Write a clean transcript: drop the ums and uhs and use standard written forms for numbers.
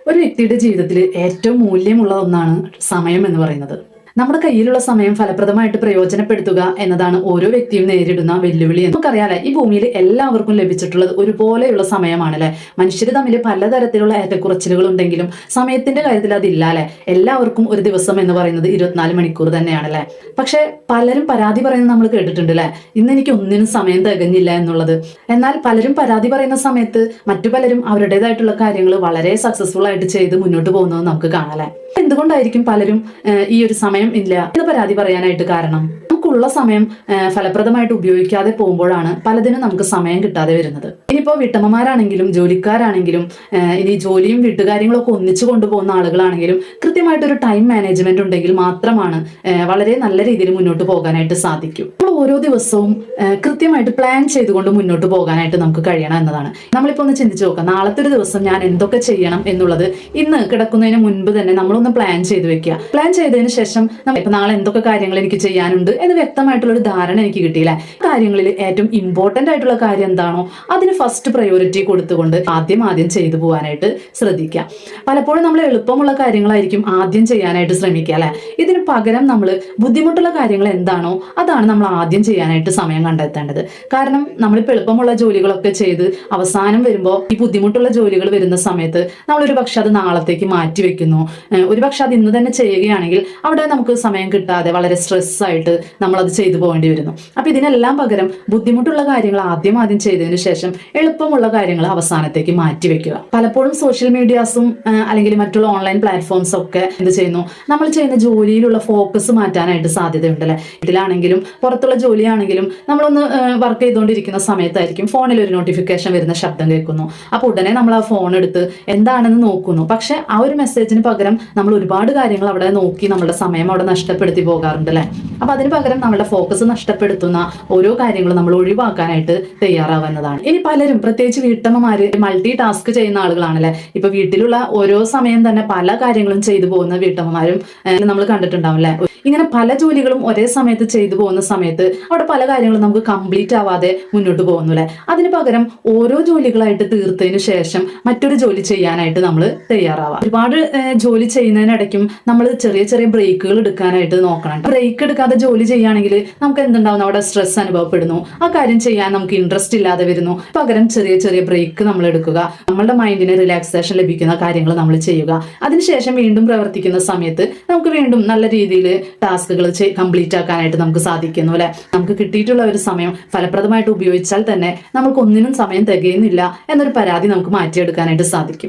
ഒരു വ്യക്തിയുടെ ജീവിതത്തിൽ ഏറ്റവും മൂല്യമുള്ള ഒന്നാണ് സമയം എന്ന് പറയുന്നത്. നമ്മുടെ കയ്യിലുള്ള സമയം ഫലപ്രദമായിട്ട് പ്രയോജനപ്പെടുത്തുക എന്നതാണ് ഓരോ വ്യക്തിയും നേരിടുന്ന വെല്ലുവിളി. നമുക്കറിയാലേ, ഈ ഭൂമിയിൽ എല്ലാവർക്കും ലഭിച്ചിട്ടുള്ളത് ഒരുപോലെയുള്ള സമയമാണല്ലേ. മനുഷ്യർ തമ്മിൽ പലതരത്തിലുള്ള ഏറ്റക്കുറച്ചിലുകൾ ഉണ്ടെങ്കിലും സമയത്തിന്റെ കാര്യത്തിൽ അതില്ലാല്ലേ. എല്ലാവർക്കും ഒരു ദിവസം എന്ന് പറയുന്നത് 24 മണിക്കൂർ തന്നെയാണല്ലേ. പക്ഷെ പലരും പരാതി പറയുന്നത് നമ്മൾ കേട്ടിട്ടുണ്ട് അല്ലേ, ഇന്ന് എനിക്ക് ഒന്നിനും സമയം തികഞ്ഞില്ല എന്നുള്ളത്. എന്നാൽ പലരും പരാതി പറയുന്ന സമയത്ത് മറ്റു പലരും അവരുടേതായിട്ടുള്ള കാര്യങ്ങൾ വളരെ സക്സസ്ഫുൾ ആയിട്ട് ചെയ്ത് മുന്നോട്ട് പോകുന്നത് നമുക്ക് കാണാല്ലേ. എന്തുകൊണ്ടായിരിക്കും പലരും ഈ ഒരു സമയം ഇല്ല എന്ന് പരാതി പറയാനായിട്ട് കാരണം? നമുക്കുള്ള സമയം ഫലപ്രദമായിട്ട് ഉപയോഗിക്കാതെ പോകുമ്പോഴാണ് പലതിനും നമുക്ക് സമയം കിട്ടാതെ വരുന്നത്. ഇനിയിപ്പോൾ വീട്ടമ്മമാരാണെങ്കിലും ജോലിക്കാരാണെങ്കിലും ഇനി ജോലിയും വീട്ടുകാര്യങ്ങളൊക്കെ ഒന്നിച്ചു കൊണ്ടുപോകുന്ന ആളുകളാണെങ്കിലും കൃത്യമായിട്ടൊരു ടൈം മാനേജ്മെന്റ് ഉണ്ടെങ്കിൽ മാത്രമാണ് വളരെ നല്ല രീതിയിൽ മുന്നോട്ട് പോകാനായിട്ട് സാധിക്കും. നമ്മൾ ഓരോ ദിവസവും കൃത്യമായിട്ട് പ്ലാൻ ചെയ്തുകൊണ്ട് മുന്നോട്ട് പോകാനായിട്ട് നമുക്ക് കഴിയണം എന്നതാണ്. നമ്മളിപ്പോൾ ഒന്ന് ചിന്തിച്ചു നോക്കാം, നാളത്തെ ഒരു ദിവസം ഞാൻ എന്തൊക്കെ ചെയ്യണം എന്നുള്ളത് ഇന്ന് കിടക്കുന്നതിന് മുൻപ് തന്നെ നമ്മളൊന്ന് പ്ലാൻ ചെയ്ത് വെക്കുക. പ്ലാൻ ചെയ്തതിന് ശേഷം ഇപ്പൊ നാളെ എന്തൊക്കെ കാര്യങ്ങൾ എനിക്ക് ചെയ്യാനുണ്ട് എന്ന് വ്യക്തമായിട്ടുള്ള ഒരു ധാരണ എനിക്ക് കിട്ടിയില്ല. കാര്യങ്ങളിൽ ഏറ്റവും ഇമ്പോർട്ടന്റ് ആയിട്ടുള്ള കാര്യം എന്താണോ അതിന് ഫസ്റ്റ് പ്രയോറിറ്റി കൊടുത്തുകൊണ്ട് ആദ്യം ചെയ്തു പോകാനായിട്ട് ശ്രദ്ധിക്കുക. പലപ്പോഴും നമ്മൾ എളുപ്പമുള്ള കാര്യങ്ങളായിരിക്കും ആദ്യം ചെയ്യാനായിട്ട് ശ്രമിക്കുക അല്ലെ. ഇതിന് പകരം നമ്മൾ ബുദ്ധിമുട്ടുള്ള കാര്യങ്ങൾ എന്താണോ അതാണ് നമ്മൾ ആദ്യം ചെയ്യാനായിട്ട് സമയം കണ്ടെത്തേണ്ടത്. കാരണം നമ്മളിപ്പോൾ എളുപ്പമുള്ള ജോലികളൊക്കെ ചെയ്ത് അവസാനം വരുമ്പോൾ ഈ ബുദ്ധിമുട്ടുള്ള ജോലികൾ വരുന്ന സമയത്ത് നമ്മളൊരു പക്ഷെ അത് നാളത്തേക്ക് മാറ്റി വെക്കുന്നു. ഒരു പക്ഷെ അത് ഇന്ന് തന്നെ ചെയ്യുകയാണെങ്കിൽ അവിടെ നമുക്ക് സമയം കിട്ടാതെ വളരെ സ്ട്രെസ്സായിട്ട് നമ്മളത് ചെയ്തു പോകേണ്ടി വരുന്നു. അപ്പൊ ഇതിനെല്ലാം പകരം ബുദ്ധിമുട്ടുള്ള കാര്യങ്ങൾ ആദ്യം ചെയ്തതിനു ശേഷം എളുപ്പമുള്ള കാര്യങ്ങൾ അവസാനത്തേക്ക് മാറ്റിവെക്കുക. പലപ്പോഴും സോഷ്യൽ മീഡിയാസും അല്ലെങ്കിൽ മറ്റുള്ള ഓൺലൈൻ പ്ലാറ്റ്ഫോംസും ഒക്കെ എന്ത് ചെയ്യുന്നു, നമ്മൾ ചെയ്യുന്ന ജോലിയിലുള്ള ഫോക്കസ് മാറ്റാനായിട്ട് സാധ്യതയുണ്ടല്ലേ. ഇതിലാണെങ്കിലും പുറത്തുള്ള ജോലിയാണെങ്കിലും നമ്മളൊന്ന് വർക്ക് ചെയ്തുകൊണ്ടിരിക്കുന്ന സമയത്തായിരിക്കും ഫോണിൽ ഒരു നോട്ടിഫിക്കേഷൻ വരുന്ന ശബ്ദം കേൾക്കുന്നു. അപ്പൊ ഉടനെ നമ്മൾ ആ ഫോൺ എടുത്ത് എന്താണെന്ന് നോക്കുന്നു. പക്ഷെ ആ ഒരു മെസ്സേജിന് പകരം നമ്മൾ ഒരുപാട് കാര്യങ്ങൾ അവിടെ നോക്കി നമ്മുടെ സമയം അവിടെ നഷ്ടപ്പെടുത്തി പോകാറുണ്ട് അല്ലെ. അപ്പൊ അതിന് പകരം നമ്മുടെ ഫോക്കസ് നഷ്ടപ്പെടുത്തുന്ന ഓരോ കാര്യങ്ങളും നമ്മൾ ഒഴിവാക്കാനായിട്ട് തയ്യാറാവുന്നതാണ്. ഇനി പലരും പ്രത്യേകിച്ച് വീട്ടമ്മമാര് മൾട്ടി ടാസ്ക് ചെയ്യുന്ന ആളുകളാണല്ലേ. ഇപ്പൊ വീട്ടിലുള്ള ഓരോ സമയം തന്നെ പല കാര്യങ്ങളും ചെയ്തു പോകുന്ന വീട്ടമ്മമാരും നമ്മൾ കണ്ടിട്ടുണ്ടാവും അല്ലെ. ഇങ്ങനെ പല ജോലികളും ഒരേ സമയത്ത് ചെയ്തു പോകുന്ന സമയത്ത് അവിടെ പല കാര്യങ്ങളും നമുക്ക് കംപ്ലീറ്റ് ആവാതെ മുന്നോട്ട് പോകുന്നു അല്ലെ. അതിന് പകരം ഓരോ ജോലികളായിട്ട് തീർത്തതിന് ശേഷം മറ്റൊരു ജോലി ചെയ്യാനായിട്ട് നമ്മൾ തയ്യാറാവാം. ഒരുപാട് ജോലി ചെയ്യുന്നതിനിടയ്ക്കും നമ്മൾ ചെറിയ ചെറിയ ബ്രേക്കുകൾ എടുക്കാനായിട്ട് നോക്കണം. ബ്രേക്ക് എടുക്കാതെ ജോലി ചെയ്യുകയാണെങ്കിൽ നമുക്ക് എന്തുണ്ടാവും, അവിടെ സ്ട്രെസ് അനുഭവപ്പെടുന്നു, ആ കാര്യം ചെയ്യാൻ നമുക്ക് ഇൻട്രസ്റ്റ് ഇല്ലാതെ വരുന്നു. പകരം ചെറിയ ചെറിയ ബ്രേക്ക് നമ്മൾ എടുക്കുക, നമ്മളുടെ മൈൻഡിന് റിലാക്സേഷൻ ലഭിക്കുന്ന കാര്യങ്ങൾ നമ്മൾ ചെയ്യുക. അതിനുശേഷം വീണ്ടും പ്രവർത്തിക്കുന്ന സമയത്ത് നമുക്ക് വീണ്ടും നല്ല രീതിയിൽ ടാസ്കുകൾ കംപ്ലീറ്റ് ആക്കാനായിട്ട് നമുക്ക് സാധിക്കുന്നു അല്ലെ. നമുക്ക് കിട്ടിയിട്ടുള്ള ഒരു സമയം ഫലപ്രദമായിട്ട് ഉപയോഗിച്ചാൽ തന്നെ നമുക്ക് ഒന്നിനും സമയം തികയുന്നില്ല എന്നൊരു പരാതി നമുക്ക് മാറ്റിയെടുക്കാനായിട്ട് സാധിക്കും.